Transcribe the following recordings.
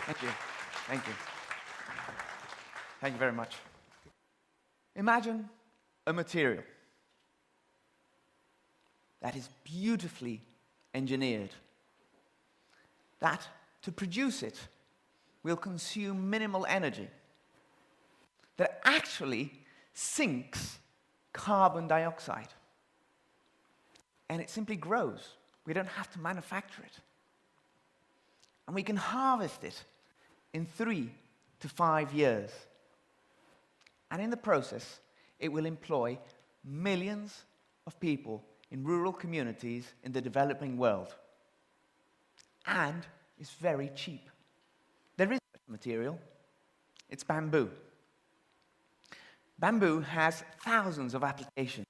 Thank you. Thank you. Thank you very much. Imagine a material that is beautifully engineered, that to produce it will consume minimal energy, that actually sinks carbon dioxide. And it simply grows. We don't have to manufacture it. And we can harvest it in 3 to 5 years. And in the process, it will employ millions of people in rural communities in the developing world. And it's very cheap. There is a material. It's bamboo. Bamboo has thousands of applications,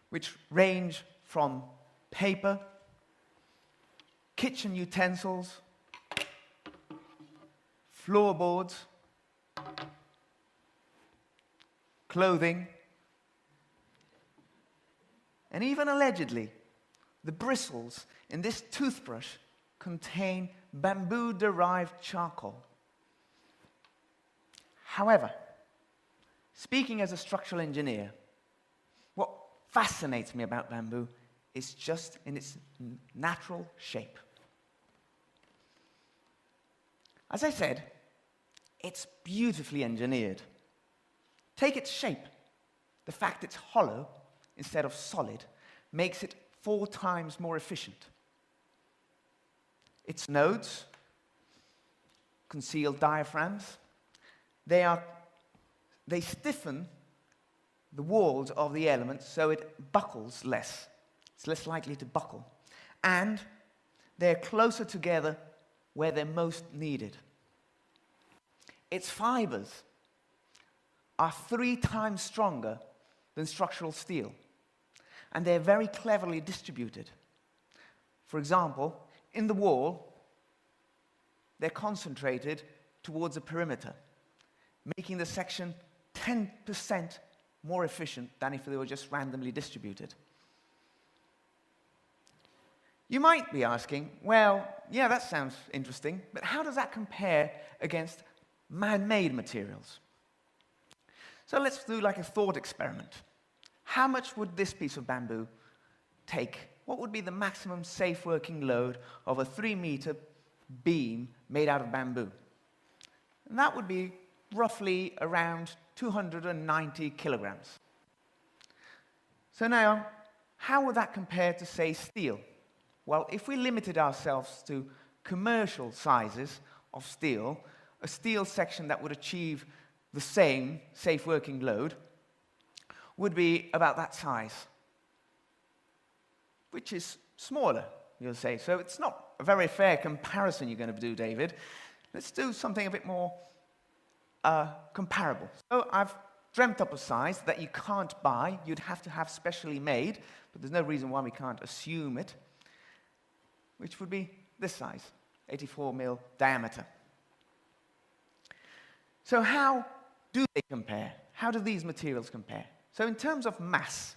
which range from paper, kitchen utensils, floorboards, clothing, and even allegedly, the bristles in this toothbrush contain bamboo-derived charcoal. However, speaking as a structural engineer, what fascinates me about bamboo is just in its natural shape. As I said, it's beautifully engineered. Take its shape. The fact it's hollow instead of solid makes it 4 times more efficient. Its nodes, concealed diaphragms, they stiffen the walls of the element so it buckles less. It's less likely to buckle. And they're closer together where they're most needed. Its fibers are 3 times stronger than structural steel. And they're very cleverly distributed. For example, in the wall, they're concentrated towards the perimeter, making the section 10% more efficient than if they were just randomly distributed. You might be asking, well, yeah, that sounds interesting, but how does that compare against man-made materials? So let's do like a thought experiment. How much would this piece of bamboo take? What would be the maximum safe working load of a 3-meter beam made out of bamboo? And that would be roughly around 290 kilograms. So now, how would that compare to, say, steel? Well, if we limited ourselves to commercial sizes of steel, a steel section that would achieve the same safe working load would be about that size, which is smaller, you'll say. So it's not a very fair comparison you're going to do, David. Let's do something a bit more comparable. So I've dreamt up a size that you can't buy. You'd have to have specially made, but there's no reason why we can't assume it, which would be this size, 84 mil diameter. So how do they compare? How do these materials compare? So in terms of mass,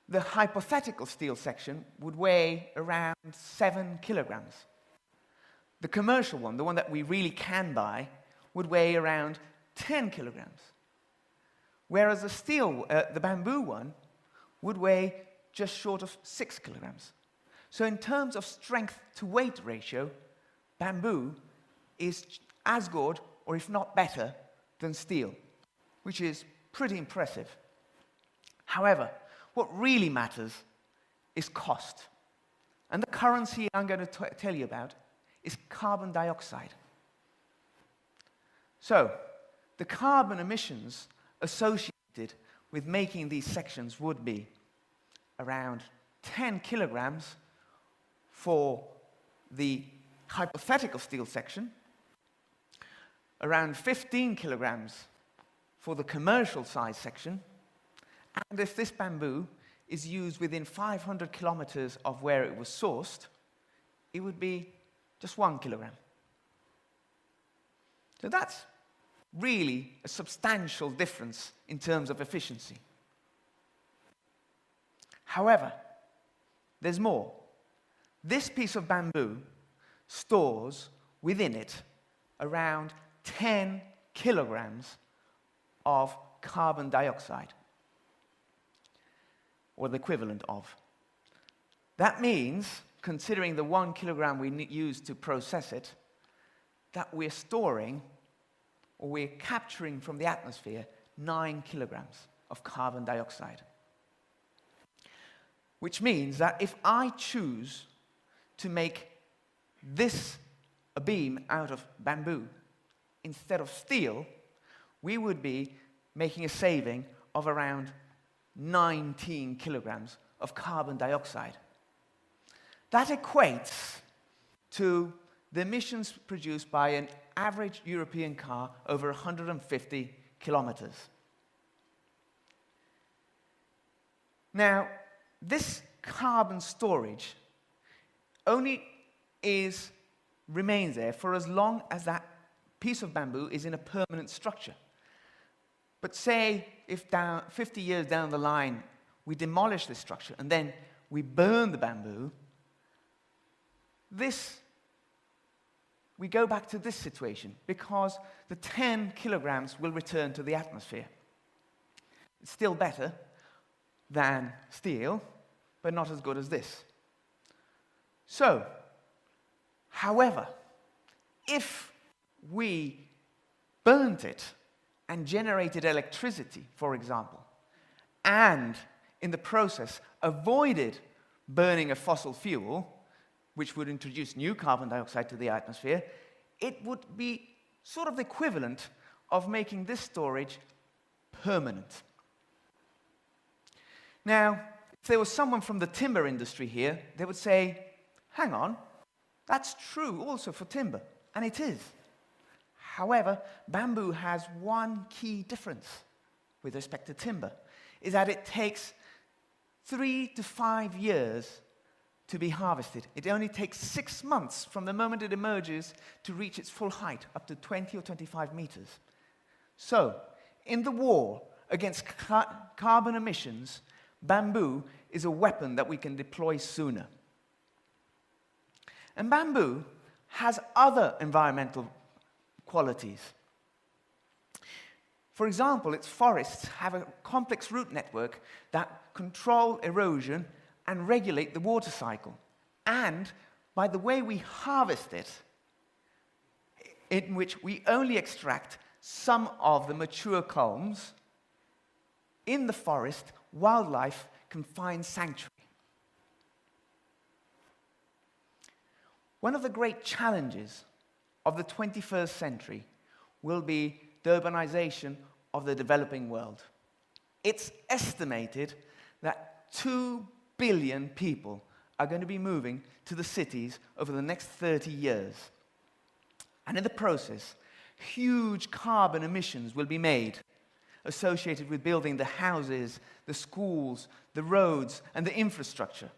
the hypothetical steel section would weigh around 7 kilograms. The commercial one, the one that we really can buy, would weigh around 10 kilograms. Whereas the bamboo one would weigh just short of 6 kilograms. So in terms of strength to weight ratio, bamboo is as good, or if not better, than steel, which is pretty impressive. However, what really matters is cost. And the currency I'm going to tell you about is carbon dioxide. So, the carbon emissions associated with making these sections would be around 10 kilograms for the hypothetical steel section, around 15 kilograms for the commercial size section, and if this bamboo is used within 500 kilometers of where it was sourced, it would be just 1 kilogram. So that's really a substantial difference in terms of efficiency. However, there's more. This piece of bamboo stores within it around 10 kilograms of carbon dioxide, or the equivalent of. That means, considering the 1 kilogram we use to process it, that we're storing, or we're capturing from the atmosphere, 9 kilograms of carbon dioxide. Which means that if I choose to make this a beam out of bamboo instead of steel, we would be making a saving of around 19 kilograms of carbon dioxide. That equates to the emissions produced by an average European car over 150 kilometers. Now, this carbon storage only remains there for as long as that piece of bamboo is in a permanent structure. But say if 50 years down the line we demolish this structure and then we burn the bamboo, we go back to this situation because the 10 kilograms will return to the atmosphere. It's still better than steel, but not as good as this. So, however, if we burnt it and generated electricity, for example, and in the process avoided burning a fossil fuel, which would introduce new carbon dioxide to the atmosphere, it would be sort of the equivalent of making this storage permanent. Now, if there was someone from the timber industry here, they would say, hang on, that's true also for timber, and it is. However, bamboo has one key difference with respect to timber, is that it takes 3 to 5 years to be harvested. It only takes 6 months from the moment it emerges to reach its full height, up to 20 or 25 meters. So, in the war against carbon emissions, bamboo is a weapon that we can deploy sooner. And bamboo has other environmental qualities. For example, its forests have a complex root network that control erosion and regulate the water cycle. And by the way we harvest it, in which we only extract some of the mature culms, in the forest, wildlife can find sanctuary. One of the great challenges of the 21st century will be the urbanization of the developing world. It's estimated that 2 billion people are going to be moving to the cities over the next 30 years. And in the process, huge carbon emissions will be made associated with building the houses, the schools, the roads, and the infrastructure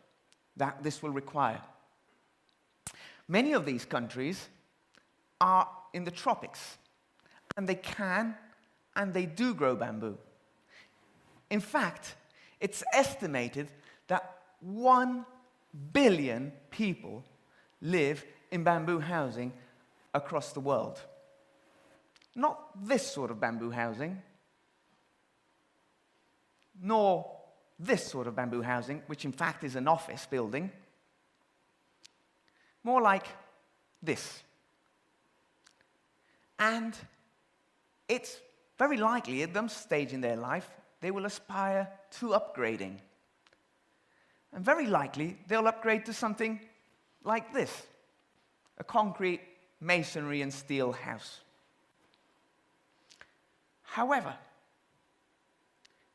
that this will require. Many of these countries are in the tropics, and they can and they do grow bamboo. In fact, it's estimated that 1 billion people live in bamboo housing across the world. Not this sort of bamboo housing, nor this sort of bamboo housing, which in fact is an office building. More like this. And it's very likely at some stage in their life they will aspire to upgrading. And very likely they'll upgrade to something like this, a concrete, masonry and steel house. However,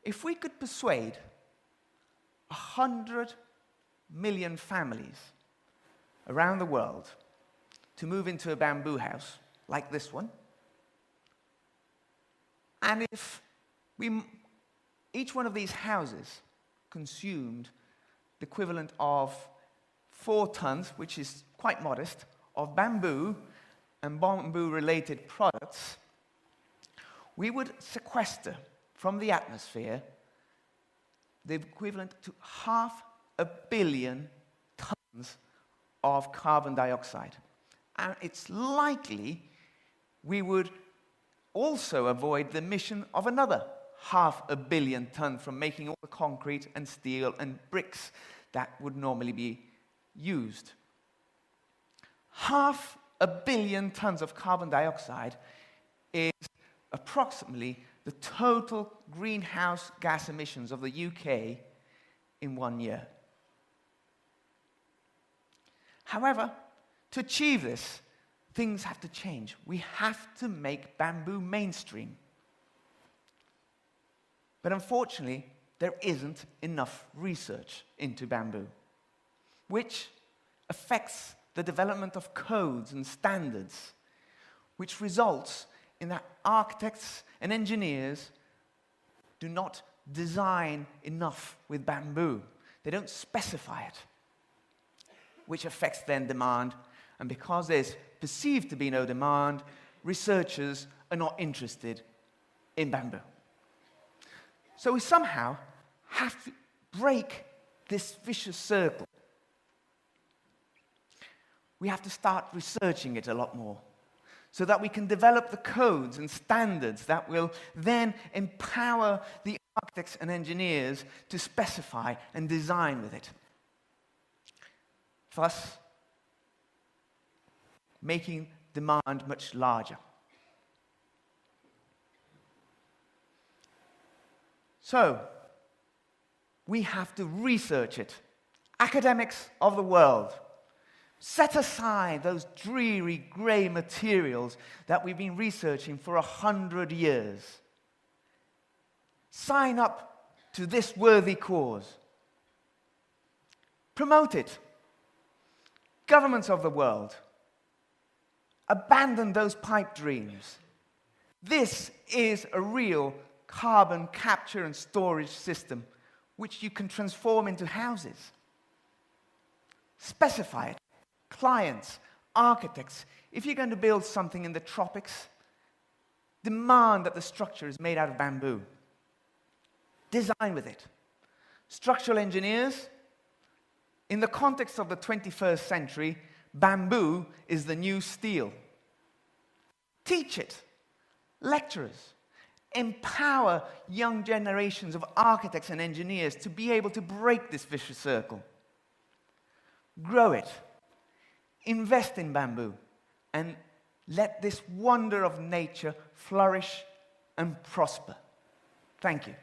if we could persuade 100 million families around the world to move into a bamboo house like this one, and if each one of these houses consumed the equivalent of 4 tons, which is quite modest, of bamboo and bamboo-related products, we would sequester from the atmosphere the equivalent to 500 million tons of carbon dioxide. And it's likely we would also avoid the emission of another 500 million tons from making all the concrete and steel and bricks that would normally be used. 500 million tons of carbon dioxide is approximately the total greenhouse gas emissions of the UK in 1 year. However, to achieve this, things have to change. We have to make bamboo mainstream. But unfortunately, there isn't enough research into bamboo, which affects the development of codes and standards, which results in that architects and engineers do not design enough with bamboo. They don't specify it, which affects then demand. And because there's perceived to be no demand, researchers are not interested in bamboo. So we somehow have to break this vicious circle. We have to start researching it a lot more so that we can develop the codes and standards that will then empower the architects and engineers to specify and design with it. Thus, making demand much larger. So, we have to research it. Academics of the world, set aside those dreary grey materials that we've been researching for 100 years. Sign up to this worthy cause. Promote it. Governments of the world, abandon those pipe dreams. This is a real carbon capture and storage system which you can transform into houses. Specify it. Clients, architects, if you're going to build something in the tropics, demand that the structure is made out of bamboo. Design with it. Structural engineers, in the context of the 21st century, bamboo is the new steel. Teach it. Lecturers. Empower young generations of architects and engineers to be able to break this vicious circle. Grow it. Invest in bamboo. And let this wonder of nature flourish and prosper. Thank you.